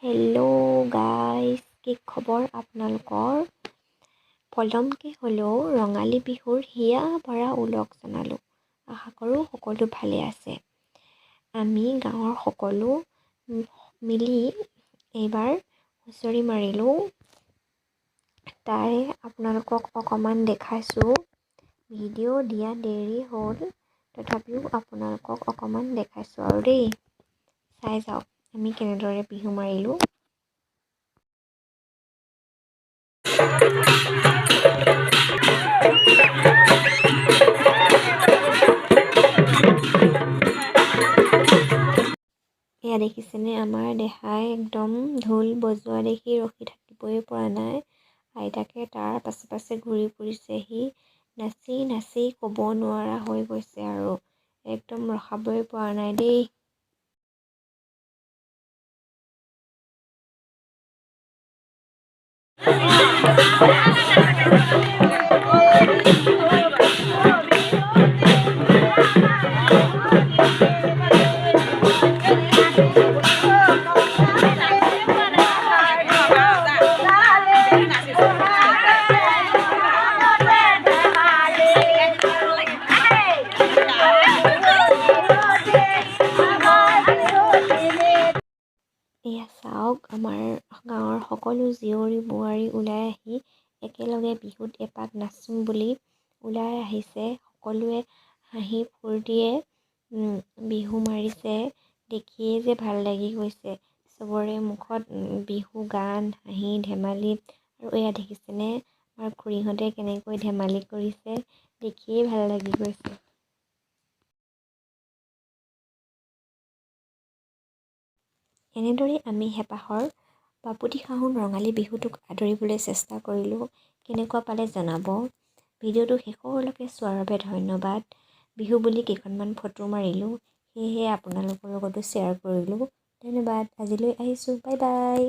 Hello' guys, কি খবৰ আপোনালোকৰ? পলমকৈ হ'লেও ৰঙালী বিহুৰ হিয়া ভৰা ওলগ জনালোঁ। আশা কৰোঁ সকলো ভালে আছে। আমি গাঁৱৰ সকলো মিলি এইবাৰ হুঁচৰি মাৰিলোঁ। তাৰে আপোনালোকক অকণমান দেখাইছোঁ। ভিডিঅ' দিয়া দেৰি হ'ল, তথাপিও আপোনালোকক অকণমান দেখাইছোঁ আৰু দেই। চাই যাওক আমি কেনেদৰে বিহু মাৰিলোঁ। এয়া দেখিছেনে, আমাৰ দেহাই একদম ঢোল বজোৱা দেখি ৰখি থাকিবই পৰা নাই। আইতাকে তাৰ পাছে পাছে ঘূৰি ফুৰিছেহি। নাচি নাচি ক'ব নোৱাৰা হৈ গৈছে আৰু একদম ৰখাবই পৰা নাই দেই। এয়া চাওক, আমাৰ গাঁৱৰ সকলো জীয়ৰী বোৱাৰী ওলাই আহি একেলগে বিহুত এপাক নাচোঁ বুলি ওলাই আহিছে। সকলোৱে হাঁহি ফূৰ্তিয়ে বিহু মাৰিছে। দেখিয়ে যে ভাল লাগি গৈছে। চবৰে মুখত বিহু গান, হাঁহি ধেমালি। আৰু এয়া দেখিছেনে, আমাৰ খুৰীহঁতে কেনেকৈ ধেমালি কৰিছে, দেখিয়েই ভাল লাগি গৈছে। এনেদৰে আমি হেঁপাহৰ বাপতিসাহোন ৰঙালী বিহুটোক আদৰিবলৈ চেষ্টা কৰিলোঁ। কেনেকুৱা পালে জনাব। ভিডিঅ'টো শেষলৈকে চোৱাৰ বাবে ধন্যবাদ। বিহু বুলি কেইখনমান ফটো মাৰিলোঁ, সেয়েহে আপোনালোকৰ লগতো শ্বেয়াৰ কৰিলোঁ। ধন্যবাদ। আজিলৈ আহিছোঁ। Bye bye.